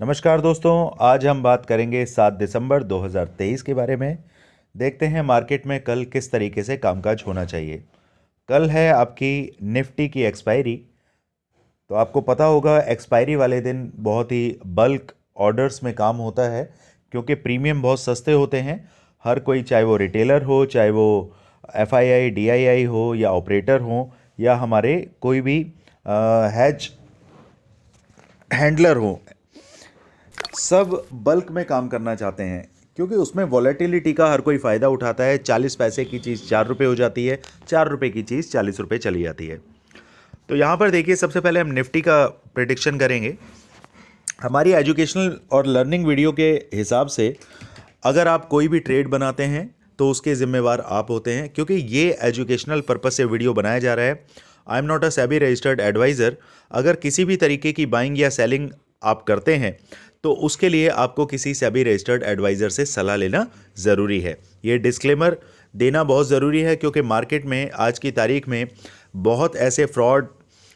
नमस्कार दोस्तों, आज हम बात करेंगे 7 दिसंबर 2023 के बारे में। देखते हैं मार्केट में कल किस तरीके से कामकाज होना चाहिए। कल है आपकी निफ्टी की एक्सपायरी। तो आपको पता होगा एक्सपायरी वाले दिन बहुत ही बल्क ऑर्डर्स में काम होता है, क्योंकि प्रीमियम बहुत सस्ते होते हैं। हर कोई, चाहे वो रिटेलर हो, चाहे वो एफआईआई डीआईआई हो, या ऑपरेटर हो, या हमारे कोई भी हैज हैंडलर हो, सब बल्क में काम करना चाहते हैं, क्योंकि उसमें वॉलेटिलिटी का हर कोई फ़ायदा उठाता है। 40 पैसे की चीज़ 4 रुपये हो जाती है, 4 रुपये की चीज़ 40 रुपये चली जाती है। तो यहाँ पर देखिए, सबसे पहले हम निफ्टी का प्रिडिक्शन करेंगे। हमारी एजुकेशनल और लर्निंग वीडियो के हिसाब से अगर आप कोई भी ट्रेड बनाते हैं तो उसके ज़िम्मेवार आप होते हैं, क्योंकि ये एजुकेशनल पर्पस से वीडियो बनाया जा रहा है। I am not a SEBI registered advisor. अगर किसी भी तरीके की बाइंग या सेलिंग आप करते हैं तो उसके लिए आपको किसी सेबी रजिस्टर्ड एडवाइज़र से सलाह लेना ज़रूरी है। ये डिस्क्लेमर देना बहुत ज़रूरी है, क्योंकि मार्केट में आज की तारीख में बहुत ऐसे फ्रॉड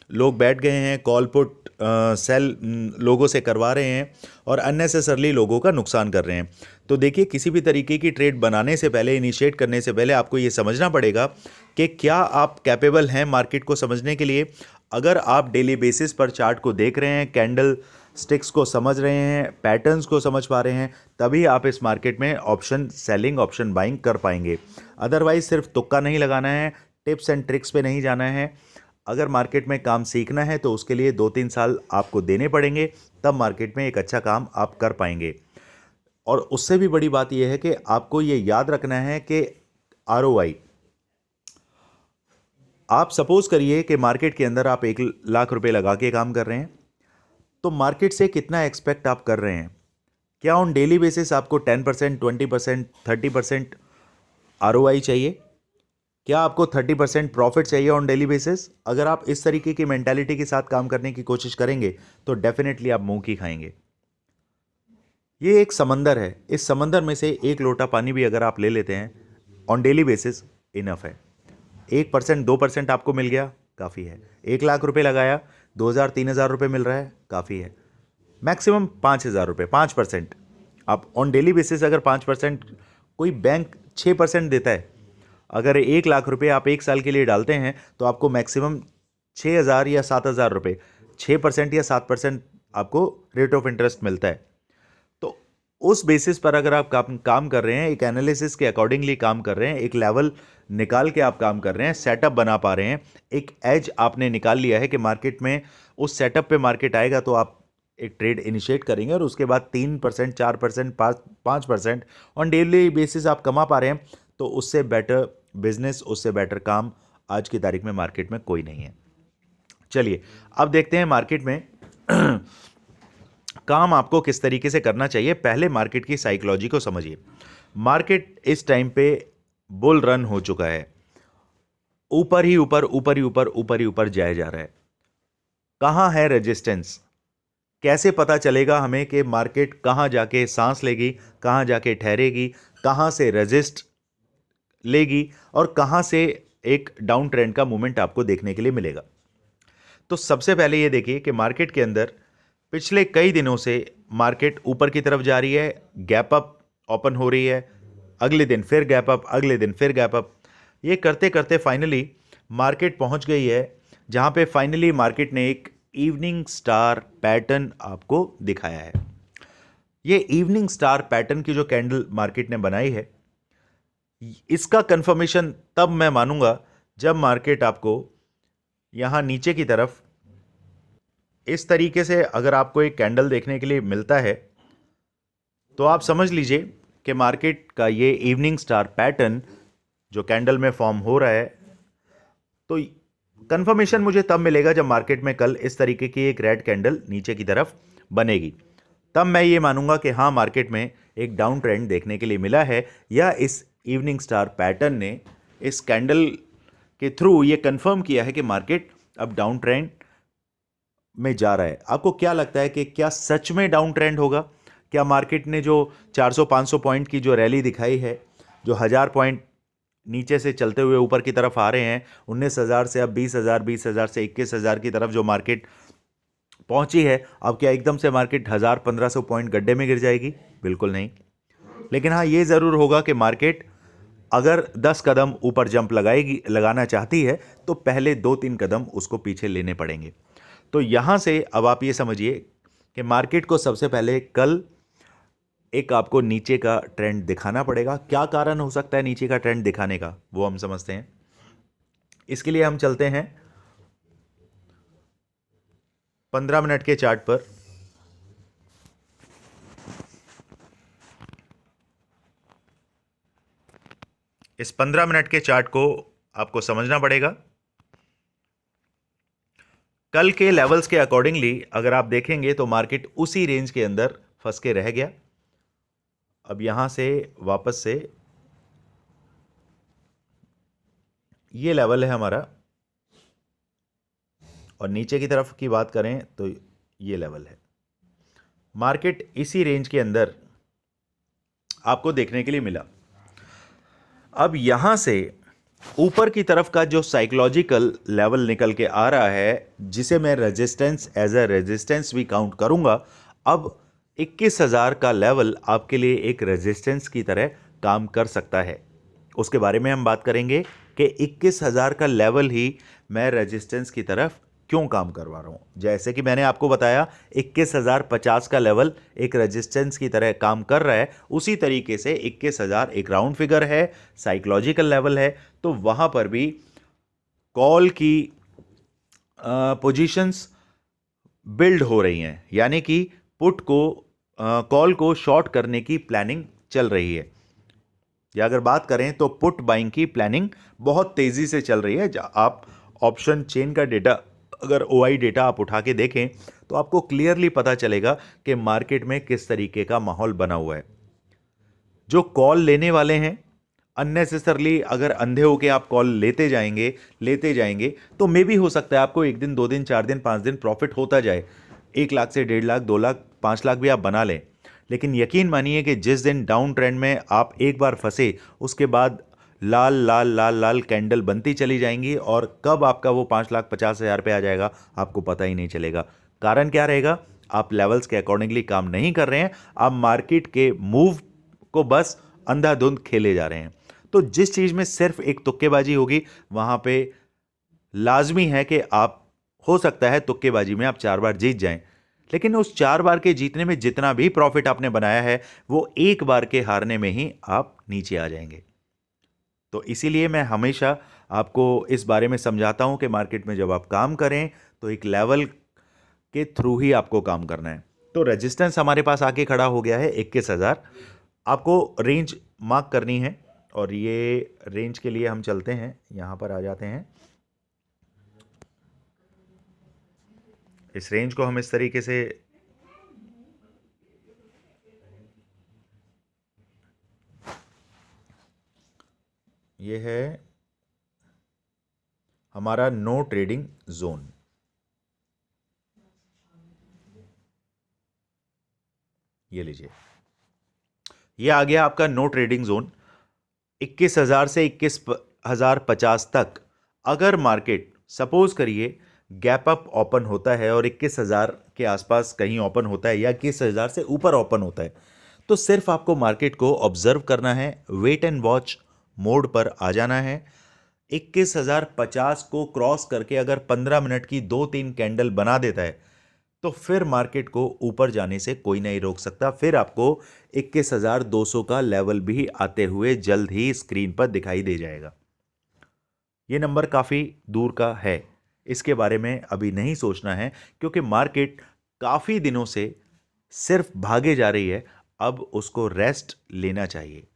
लोग बैठ गए हैं, कॉल पुट सेल लोगों से करवा रहे हैं और अननेसेसरली लोगों का नुकसान कर रहे हैं। तो देखिए, किसी भी तरीके की ट्रेड बनाने से पहले, इनिशिएट करने से पहले आपको ये समझना पड़ेगा कि क्या आप कैपेबल हैं मार्केट को समझने के लिए। अगर आप डेली बेसिस पर चार्ट को देख रहे हैं, कैंडल स्टिक्स को समझ रहे हैं, पैटर्न्स को समझ पा रहे हैं, तभी आप इस मार्केट में ऑप्शन सेलिंग, ऑप्शन बाइंग कर पाएंगे। अदरवाइज सिर्फ तुक्का नहीं लगाना है, टिप्स एंड ट्रिक्स पे नहीं जाना है। अगर मार्केट में काम सीखना है तो उसके लिए 2-3 साल आपको देने पड़ेंगे, तब मार्केट में एक अच्छा काम आप कर पाएंगे। और उससे भी बड़ी बात यह है कि आपको ये याद रखना है कि आरओआई, आप सपोज करिए कि मार्केट के अंदर आप 1 लाख रुपए लगा के काम कर रहे हैं, तो मार्केट से कितना एक्सपेक्ट आप कर रहे हैं। क्या ऑन डेली बेसिस आपको 10%, 20%, 30% आरओआई चाहिए? क्या आपको 30% प्रॉफिट चाहिए ऑन डेली बेसिस? अगर आप इस तरीके की मेंटालिटी के साथ काम करने की कोशिश करेंगे तो डेफिनेटली आप मुंह की खाएंगे। ये एक समंदर है, इस समंदर में से एक लोटा पानी भी अगर आप ले लेते हैं ऑन डेली बेसिस, इनफ है। 1%, 2% आपको मिल गया, काफ़ी है। 1 लाख रुपए लगाया, 2,000-3,000 रुपये मिल रहा है, काफ़ी है। मैक्सिमम 5,000 रुपये, 5%। आप ऑन डेली बेसिस अगर 5%, कोई बैंक 6% देता है। अगर 1 लाख रुपये आप 1 साल के लिए डालते हैं तो आपको मैक्सिमम 6,000 या 7,000 रुपये, 6% या 7% आपको रेट ऑफ इंटरेस्ट मिलता है। तो उस बेसिस पर अगर आप काम कर रहे हैं, एक एनालिसिस के अकॉर्डिंगली काम कर रहे हैं, एक लेवल निकाल के आप काम कर रहे हैं, सेटअप बना पा रहे हैं, एक एज आपने निकाल लिया है कि मार्केट में उस सेटअप पे मार्केट आएगा तो आप एक ट्रेड इनिशिएट करेंगे, और उसके बाद 3%, 4%, 5% ऑन डेली बेसिस आप कमा पा रहे हैं, तो उससे बेटर बिजनेस, उससे बेटर काम आज की तारीख में मार्केट में कोई नहीं है। चलिए, अब देखते हैं मार्केट में काम आपको किस तरीके से करना चाहिए। पहले मार्केट की साइकोलॉजी को समझिए। मार्केट इस टाइम पे बुल रन हो चुका है, ऊपर ही ऊपर, ऊपर ही ऊपर, ऊपर ही ऊपर जाया जा रहा है। कहां है रेजिस्टेंस? कैसे पता चलेगा हमें कि मार्केट कहां जाके सांस लेगी, कहां जाके ठहरेगी, कहां से रेजिस्ट लेगी, और कहां से एक डाउन ट्रेंड का मूवमेंट आपको देखने के लिए मिलेगा? तो सबसे पहले ये देखिए कि मार्केट के अंदर पिछले कई दिनों से मार्केट ऊपर की तरफ जा रही है, गैप अप ओपन हो रही है, अगले दिन फिर गैप अप, अगले दिन फिर गैप अप। ये करते करते फाइनली मार्केट पहुंच गई है जहां पे फाइनली मार्केट ने एक इवनिंग स्टार पैटर्न आपको दिखाया है। ये इवनिंग स्टार पैटर्न की जो कैंडल मार्केट ने बनाई है, इसका कंफर्मेशन तब मैं मानूंगा जब मार्केट आपको यहां नीचे की तरफ इस तरीके से, अगर आपको एक कैंडल देखने के लिए मिलता है, तो आप समझ लीजिए कि मार्केट का ये इवनिंग स्टार पैटर्न जो कैंडल में फॉर्म हो रहा है, तो कंफर्मेशन मुझे तब मिलेगा जब मार्केट में कल इस तरीके की एक रेड कैंडल नीचे की तरफ बनेगी। तब मैं ये मानूंगा कि हाँ, मार्केट में एक डाउन ट्रेंड देखने के लिए मिला है, या इस इवनिंग स्टार पैटर्न ने इस कैंडल के थ्रू ये कंफर्म किया है कि मार्केट अब डाउन ट्रेंड में जा रहा है। आपको क्या लगता है कि क्या सच में डाउन ट्रेंड होगा? क्या मार्केट ने जो 400-500 पॉइंट की जो रैली दिखाई है, जो 1,000 पॉइंट नीचे से चलते हुए ऊपर की तरफ आ रहे हैं, 19,000 से अब 20,000, 20,000 से 21,000 की तरफ जो मार्केट पहुंची है, अब क्या एकदम से मार्केट 1000-1500 पॉइंट गड्ढे में गिर जाएगी? बिल्कुल नहीं। लेकिन हाँ, ये ज़रूर होगा कि मार्केट अगर 10 कदम ऊपर जंप लगाना चाहती है तो पहले 2-3 कदम उसको पीछे लेने पड़ेंगे। तो यहाँ से अब आप ये समझिए कि मार्केट को सबसे पहले कल एक आपको नीचे का ट्रेंड दिखाना पड़ेगा। क्या कारण हो सकता है नीचे का ट्रेंड दिखाने का, वो हम समझते हैं। इसके लिए हम चलते हैं 15 मिनट के चार्ट पर। इस 15 मिनट के चार्ट को आपको समझना पड़ेगा। कल के लेवल्स के अकॉर्डिंगली अगर आप देखेंगे तो मार्केट उसी रेंज के अंदर फंस के रह गया। अब यहां से वापस से ये लेवल है हमारा, और नीचे की तरफ की बात करें तो ये लेवल है। मार्केट इसी रेंज के अंदर आपको देखने के लिए मिला। अब यहां से ऊपर की तरफ का जो साइकोलॉजिकल लेवल निकल के आ रहा है, जिसे मैं रेजिस्टेंस एज अ रेजिस्टेंस भी काउंट करूंगा, अब 21,000 का लेवल आपके लिए एक रेजिस्टेंस की तरह काम कर सकता है। उसके बारे में हम बात करेंगे कि 21,000 का लेवल ही मैं रेजिस्टेंस की तरफ क्यों काम करवा रहा हूं। जैसे कि मैंने आपको बताया 21,050 का लेवल एक रेजिस्टेंस की तरह काम कर रहा है, उसी तरीके से 21,000 एक राउंड फिगर है, साइकोलॉजिकल लेवल है। तो वहां पर भी कॉल की पोजीशंस बिल्ड हो रही हैं, यानी कि पुट को कॉल को शॉर्ट करने की प्लानिंग चल रही है। या अगर बात करें तो पुट बाइंग की प्लानिंग बहुत तेजी से चल रही है। आप ऑप्शन चेन का डेटा, अगर ओआई डेटा आप उठा के देखें तो आपको क्लियरली पता चलेगा कि मार्केट में किस तरीके का माहौल बना हुआ है। जो कॉल लेने वाले हैं, अननेसेसरली अगर अंधे होके आप कॉल लेते जाएंगे तो मे भी हो सकता है आपको 1 दिन 2 दिन 4 दिन 5 दिन प्रॉफिट होता जाए। 1 लाख से 1.5 लाख 2 लाख 5 लाख भी आप बना लें। लेकिन यकीन मानिए कि जिस दिन डाउन ट्रेंड में आप एक बार फंसे, उसके बाद लाल लाल लाल लाल कैंडल बनती चली जाएंगी, और कब आपका वो 5,50,000 पे आ जाएगा आपको पता ही नहीं चलेगा। कारण क्या रहेगा? आप लेवल्स के अकॉर्डिंगली काम नहीं कर रहे हैं, आप मार्केट के मूव को बस अंधाधुंध खेले जा रहे हैं। तो जिस चीज में सिर्फ एक तुक्केबाजी होगी, वहां पे लाजमी है कि आप, हो सकता है तुक्केबाजी में आप 4 बार जीत जाएं, लेकिन उस 4 बार के जीतने में जितना भी प्रॉफिट आपने बनाया है, वो एक बार के हारने में ही आप नीचे आ जाएंगे। तो इसीलिए मैं हमेशा आपको इस बारे में समझाता हूं कि मार्केट में जब आप काम करें तो एक लेवल के थ्रू ही आपको काम करना है। तो रेजिस्टेंस हमारे पास आके खड़ा हो गया है 21,000। आपको रेंज मार्क करनी है, और ये रेंज के लिए हम चलते हैं, यहां पर आ जाते हैं। इस रेंज को हम इस तरीके से ये है हमारा नो ट्रेडिंग जोन। ये लीजिए, ये आ गया आपका नो ट्रेडिंग जोन। 21,000 से 21,050 तक अगर मार्केट सपोज करिए गैप अप ओपन होता है और 21,000 के आसपास कहीं ओपन होता है, या 21,000 से ऊपर ओपन होता है, तो सिर्फ आपको मार्केट को ऑब्जर्व करना है, वेट एंड वॉच मोड पर आ जाना है। 21,050 को क्रॉस करके अगर 15 मिनट की 2-3 कैंडल बना देता है, तो फिर मार्केट को ऊपर जाने से कोई नहीं रोक सकता। फिर आपको 21,200 का लेवल भी आते हुए जल्द ही स्क्रीन पर दिखाई दे जाएगा। ये नंबर काफ़ी दूर का है, इसके बारे में अभी नहीं सोचना है, क्योंकि मार्केट काफ़ी दिनों से सिर्फ भागे जा रही है। अब उसको रेस्ट लेना चाहिए।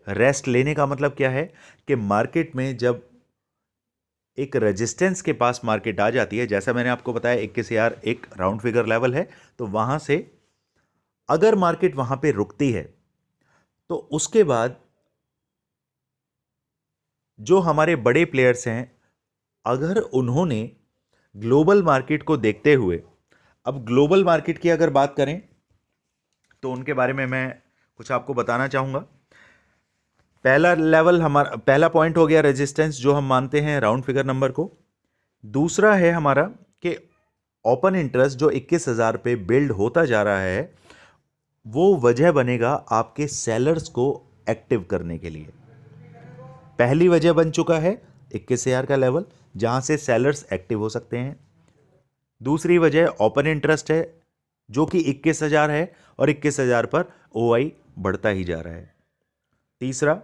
रेस्ट लेने का मतलब क्या है कि मार्केट में जब एक रेजिस्टेंस के पास मार्केट आ जाती है, जैसा मैंने आपको बताया 21,000 एक राउंड फिगर लेवल है, तो वहां से अगर मार्केट वहां पे रुकती है, तो उसके बाद जो हमारे बड़े प्लेयर्स हैं, अगर उन्होंने ग्लोबल मार्केट को देखते हुए, अब ग्लोबल मार्केट की अगर बात करें तो उनके बारे में मैं कुछ आपको बताना चाहूंगा। पहला लेवल, हमारा पहला पॉइंट हो गया रेजिस्टेंस, जो हम मानते हैं राउंड फिगर नंबर को। दूसरा है हमारा कि ओपन इंटरेस्ट जो 21,000 पे बिल्ड होता जा रहा है, वो वजह बनेगा आपके सेलर्स को एक्टिव करने के लिए। पहली वजह बन चुका है 21,000 का लेवल, जहां से सेलर्स एक्टिव हो सकते हैं। दूसरी वजह ओपन इंटरेस्ट है जो कि 21,000 है और 21,000 पर ओआई बढ़ता ही जा रहा है। तीसरा,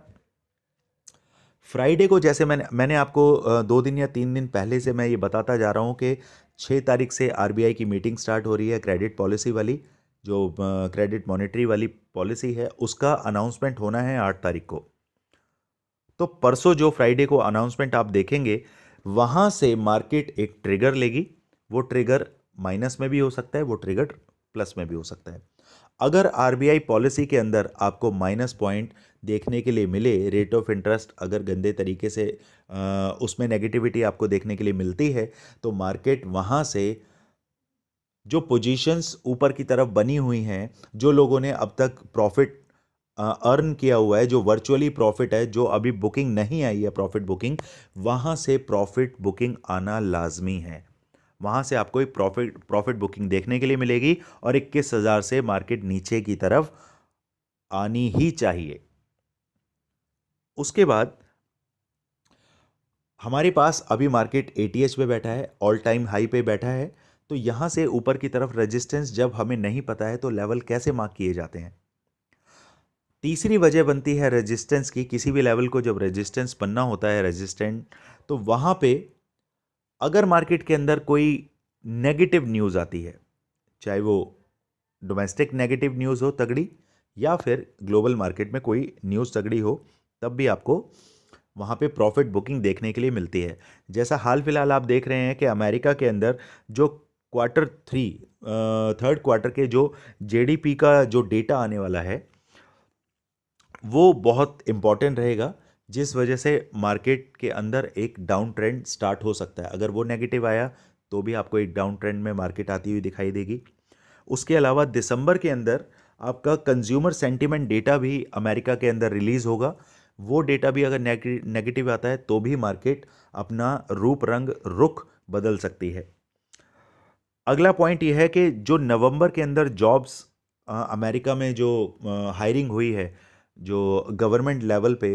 फ्राइडे को जैसे मैंने आपको 2 दिन या 3 दिन पहले से मैं ये बताता जा रहा हूँ कि 6 तारीख से आरबीआई की मीटिंग स्टार्ट हो रही है, क्रेडिट पॉलिसी वाली, जो क्रेडिट मॉनेटरी वाली पॉलिसी है, उसका अनाउंसमेंट होना है 8 तारीख को। तो परसों जो फ्राइडे को अनाउंसमेंट आप देखेंगे, वहाँ से मार्केट एक ट्रिगर लेगी। वो ट्रिगर माइनस में भी हो सकता है, वो ट्रिगर प्लस में भी हो सकता है। अगर आरबीआई पॉलिसी के अंदर आपको माइनस पॉइंट देखने के लिए मिले, रेट ऑफ इंटरेस्ट अगर गंदे तरीके से उसमें नेगेटिविटी आपको देखने के लिए मिलती है, तो मार्केट वहाँ से जो पोजीशंस ऊपर की तरफ बनी हुई हैं, जो लोगों ने अब तक प्रॉफिट अर्न किया हुआ है, जो वर्चुअली प्रॉफिट है, जो अभी बुकिंग नहीं आई है प्रॉफिट बुकिंग, वहाँ से प्रॉफिट बुकिंग आना लाजमी है। वहाँ से आपको एक प्रॉफिट बुकिंग देखने के लिए मिलेगी और 21,000 से मार्केट नीचे की तरफ आनी ही चाहिए। उसके बाद हमारे पास अभी मार्केट एटीएच पे बैठा है, ऑल टाइम हाई पे बैठा है। तो यहाँ से ऊपर की तरफ रेजिस्टेंस जब हमें नहीं पता है तो लेवल कैसे मार्क किए जाते हैं। तीसरी वजह बनती है रेजिस्टेंस की। किसी भी लेवल को जब रेजिस्टेंस बनना होता है, रेजिस्टेंट, तो वहाँ पे अगर मार्केट के अंदर कोई नेगेटिव न्यूज़ आती है, चाहे वो डोमेस्टिक नेगेटिव न्यूज़ हो तगड़ी, या फिर ग्लोबल मार्केट में कोई न्यूज़ तगड़ी हो, तब भी आपको वहाँ पे प्रॉफिट बुकिंग देखने के लिए मिलती है। जैसा हाल फिलहाल आप देख रहे हैं कि अमेरिका के अंदर जो थर्ड क्वार्टर के जो जीडीपी का जो डेटा आने वाला है, वो बहुत इम्पॉर्टेंट रहेगा, जिस वजह से मार्केट के अंदर एक डाउन ट्रेंड स्टार्ट हो सकता है। अगर वो नेगेटिव आया तो भी आपको एक डाउन ट्रेंड में मार्केट आती हुई दिखाई देगी। उसके अलावा दिसंबर के अंदर आपका कंज्यूमर सेंटीमेंट डेटा भी अमेरिका के अंदर रिलीज़ होगा। वो डेटा भी अगर नेगेटिव आता है तो भी मार्केट अपना रूप रंग रुख बदल सकती है। अगला पॉइंट यह है कि जो नवंबर के अंदर जॉब्स अमेरिका में जो हायरिंग हुई है, जो गवर्नमेंट लेवल पे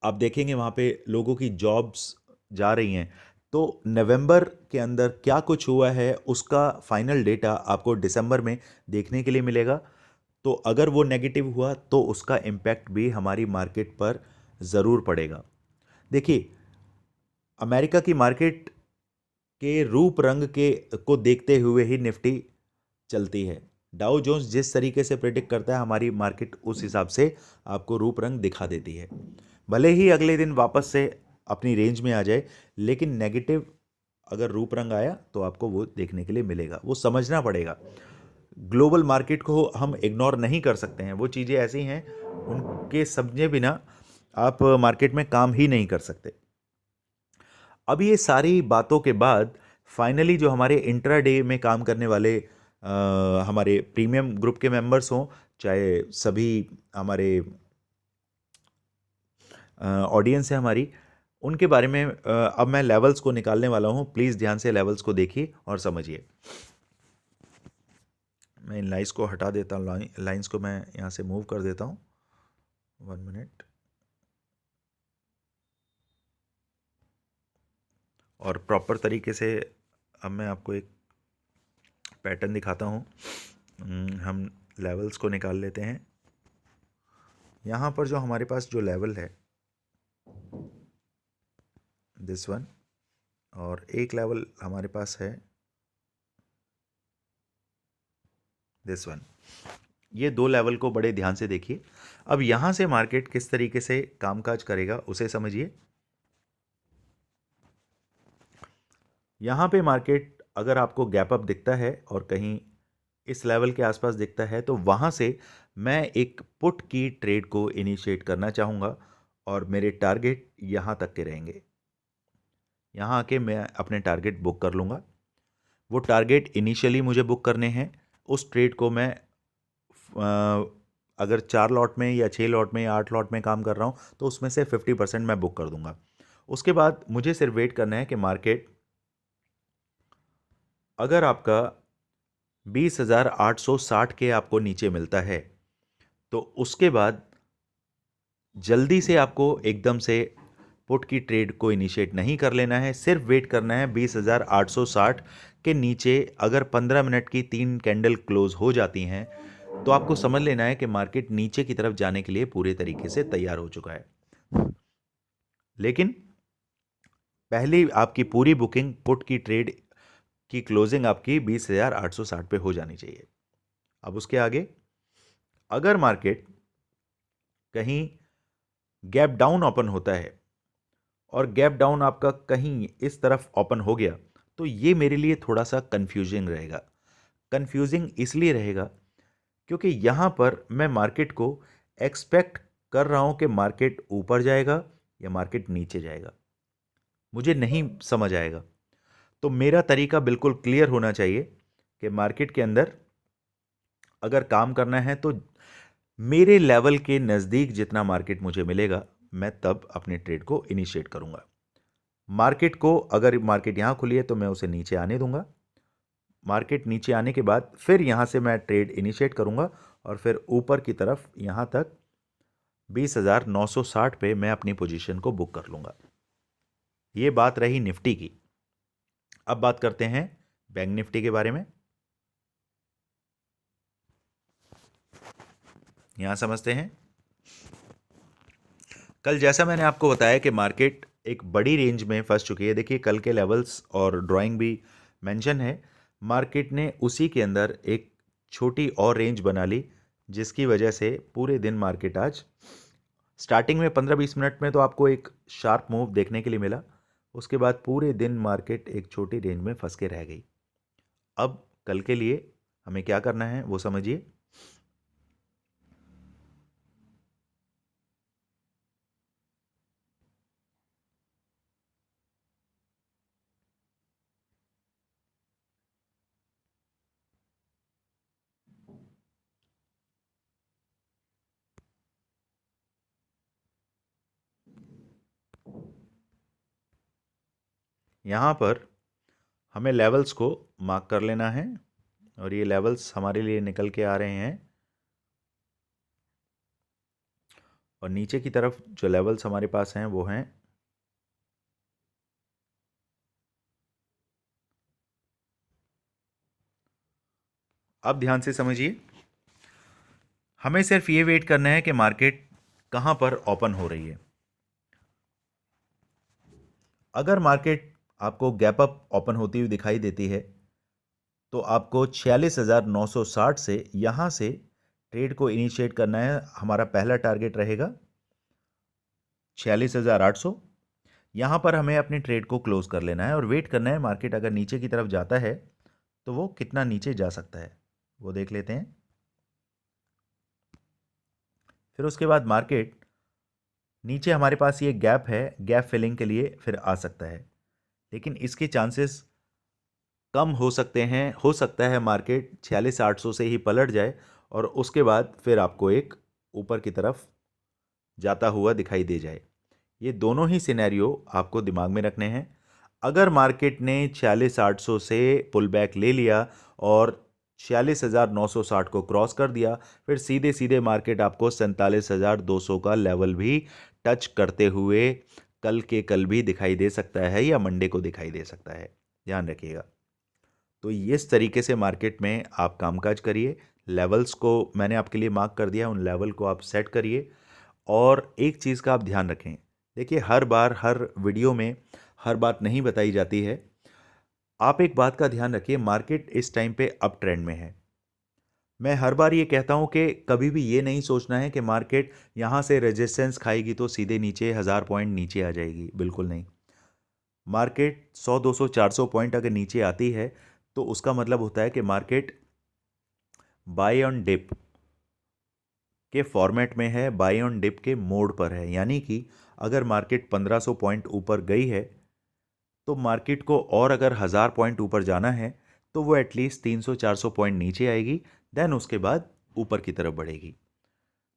आप देखेंगे वहाँ पे लोगों की जॉब्स जा रही हैं, तो नवंबर के अंदर क्या कुछ हुआ है उसका फाइनल डेटा आपको दिसंबर में देखने के लिए मिलेगा। तो अगर वो नेगेटिव हुआ तो उसका इम्पैक्ट भी हमारी मार्केट पर ज़रूर पड़ेगा। देखिए, अमेरिका की मार्केट के रूप रंग के को देखते हुए ही निफ्टी चलती है। डाउ जोन्स जिस तरीके से प्रेडिक्ट करता है, हमारी मार्केट उस हिसाब से आपको रूप रंग दिखा देती है। भले ही अगले दिन वापस से अपनी रेंज में आ जाए, लेकिन नेगेटिव अगर रूप रंग आया तो आपको वो देखने के लिए मिलेगा। वो समझना पड़ेगा। ग्लोबल मार्केट को हम इग्नोर नहीं कर सकते हैं। वो चीज़ें ऐसी हैं, उनके समझे बिना आप मार्केट में काम ही नहीं कर सकते। अब ये सारी बातों के बाद फाइनली जो हमारे इंट्राडे में काम करने वाले हमारे प्रीमियम ग्रुप के मेंबर्स हों, चाहे सभी हमारे ऑडियंस है हमारी, उनके बारे में अब मैं लेवल्स को निकालने वाला हूँ। प्लीज़ ध्यान से लेवल्स को देखिए और समझिए। मैं इन लाइन्स को हटा देता हूँ, लाइन्स को मैं यहाँ से मूव कर देता हूँ। 1 मिनट। और प्रॉपर तरीके से अब मैं आपको एक पैटर्न दिखाता हूँ। हम लेवल्स को निकाल लेते हैं। यहाँ पर जो हमारे पास जो लेवल है, दिस वन, और एक लेवल हमारे पास है दिस वन। ये 2 लेवल को बड़े ध्यान से देखिए। अब यहाँ से मार्केट किस तरीके से कामकाज करेगा उसे समझिए। यहाँ पे मार्केट अगर आपको गैप अप दिखता है और कहीं इस लेवल के आसपास दिखता है, तो वहाँ से मैं एक पुट की ट्रेड को इनिशिएट करना चाहूँगा और मेरे टारगेट यहाँ तक के रहेंगे। यहाँ आके मैं अपने टारगेट बुक कर लूँगा। वो टारगेट इनिशियली मुझे बुक करने हैं। उस ट्रेड को मैं अगर 4 लॉट में या 6 लॉट में या 8 लॉट में काम कर रहा हूँ तो उसमें से 50% मैं बुक कर दूँगा। उसके बाद मुझे सिर्फ वेट करना है कि मार्केट अगर आपका 20,860 के आपको नीचे मिलता है तो उसके बाद जल्दी से आपको एकदम से पुट की ट्रेड को इनिशिएट नहीं कर लेना है, सिर्फ वेट करना है 20,860 के नीचे। अगर 15 मिनट की 3 कैंडल क्लोज हो जाती हैं तो आपको समझ लेना है कि मार्केट नीचे की तरफ जाने के लिए पूरे तरीके से तैयार हो चुका है। लेकिन पहली आपकी पूरी बुकिंग पुट की ट्रेड की क्लोजिंग आपकी 20,860 पे हो जानी चाहिए। अब उसके आगे अगर मार्केट कहीं गैप डाउन ओपन होता है और गैप डाउन आपका कहीं इस तरफ ओपन हो गया तो ये मेरे लिए थोड़ा सा कंफ्यूजिंग रहेगा। कंफ्यूजिंग इसलिए रहेगा क्योंकि यहां पर मैं मार्केट को एक्सपेक्ट कर रहा हूं कि मार्केट ऊपर जाएगा या मार्केट नीचे जाएगा, मुझे नहीं समझ आएगा। तो मेरा तरीका बिल्कुल क्लियर होना चाहिए कि मार्केट के अंदर अगर काम करना है तो मेरे लेवल के नज़दीक जितना मार्केट मुझे मिलेगा मैं तब अपने ट्रेड को इनिशिएट करूंगा। मार्केट को अगर मार्केट यहां खुली है तो मैं उसे नीचे आने दूंगा। मार्केट नीचे आने के बाद फिर यहां से मैं ट्रेड इनिशिएट करूंगा और फिर ऊपर की तरफ यहां तक 20,960 पे मैं अपनी पोजीशन को बुक कर लूंगा। ये बात रही निफ्टी की। अब बात करते हैं बैंक निफ्टी के बारे में। यहां समझते हैं, कल जैसा मैंने आपको बताया कि मार्केट एक बड़ी रेंज में फंस चुकी है। देखिए कल के लेवल्स और ड्राइंग भी मेंशन है। मार्केट ने उसी के अंदर एक छोटी और रेंज बना ली जिसकी वजह से पूरे दिन मार्केट आज स्टार्टिंग में 15-20 मिनट में तो आपको एक शार्प मूव देखने के लिए मिला, उसके बाद पूरे दिन मार्केट एक छोटी रेंज में फंस के रह गई। अब कल के लिए हमें क्या करना है वो समझिए। यहाँ पर हमें लेवल्स को मार्क कर लेना है और ये लेवल्स हमारे लिए निकल के आ रहे हैं और नीचे की तरफ जो लेवल्स हमारे पास हैं वो हैं अब ध्यान से समझिए। हमें सिर्फ ये वेट करना है कि मार्केट कहाँ पर ओपन हो रही है। अगर मार्केट आपको गैप अप ओपन होती हुई दिखाई देती है तो आपको 46,960 से यहाँ से ट्रेड को इनिशिएट करना है। हमारा पहला टारगेट रहेगा 46,800। यहाँ पर हमें अपनी ट्रेड को क्लोज कर लेना है और वेट करना है मार्केट अगर नीचे की तरफ जाता है तो वो कितना नीचे जा सकता है वो देख लेते हैं। फिर उसके बाद मार्केट नीचे हमारे पास ये गैप है, गैप फिलिंग के लिए फिर आ सकता है, लेकिन इसके चांसेस कम हो सकते हैं। हो सकता है मार्केट 46,800 से ही पलट जाए और उसके बाद फिर आपको एक ऊपर की तरफ जाता हुआ दिखाई दे जाए। ये दोनों ही सिनेरियो आपको दिमाग में रखने हैं। अगर मार्केट ने 46,800 से पुल बैक ले लिया और 46,960 को क्रॉस कर दिया फिर सीधे सीधे मार्केट आपको 47,200 का लेवल भी टच करते हुए कल के कल भी दिखाई दे सकता है या मंडे को दिखाई दे सकता है, ध्यान रखिएगा। तो इस तरीके से मार्केट में आप कामकाज करिए। लेवल्स को मैंने आपके लिए मार्क कर दिया, उन लेवल को आप सेट करिए। और एक चीज़ का आप ध्यान रखें, देखिए हर बार हर वीडियो में हर बात नहीं बताई जाती है। आप एक बात का ध्यान रखिए, मार्केट इस टाइम पे अप ट्रेंड में है। मैं हर बार ये कहता हूँ कि कभी भी ये नहीं सोचना है कि मार्केट यहाँ से रेजिस्टेंस खाएगी तो सीधे नीचे 1000 पॉइंट नीचे आ जाएगी, बिल्कुल नहीं। मार्केट 100 200 400 पॉइंट अगर नीचे आती है तो उसका मतलब होता है कि मार्केट बाय ऑन डिप के फॉर्मेट में है, बाय ऑन डिप के मोड पर है। यानी कि अगर मार्केट 1500 पॉइंट ऊपर गई है तो मार्केट को और अगर 1000 पॉइंट ऊपर जाना है तो वो एटलीस्ट 300-400 पॉइंट नीचे आएगी, देन उसके बाद ऊपर की तरफ बढ़ेगी।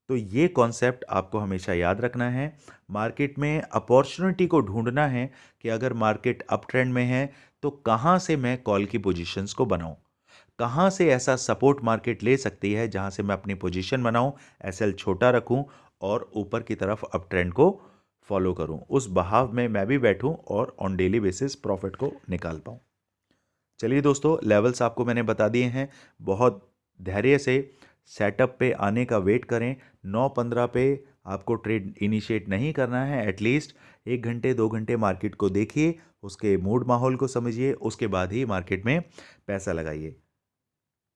तो ये कॉन्सेप्ट आपको हमेशा याद रखना है। मार्केट में अपॉर्चुनिटी को ढूंढना है कि अगर मार्केट अप ट्रेंड में है तो कहाँ से मैं कॉल की पोजीशंस को बनाऊं, कहाँ से ऐसा सपोर्ट मार्केट ले सकती है जहाँ से मैं अपनी पोजीशन बनाऊं, एसएल छोटा रखूं और ऊपर की तरफ अप ट्रेंड को फॉलो करूं, उस बहाव में मैं भी बैठूं और ऑन डेली बेसिस प्रॉफिट को निकाल पाऊं। चलिए दोस्तों, लेवल्स आपको मैंने बता दिए हैं। बहुत धैर्य से सेटअप पे आने का वेट करें। 9:15 पे आपको ट्रेड इनिशिएट नहीं करना है। एटलीस्ट 1 घंटे 2 घंटे मार्केट को देखिए, उसके मूड माहौल को समझिए, उसके बाद ही मार्केट में पैसा लगाइए।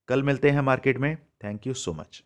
कल मिलते हैं मार्केट में। Thank you so much.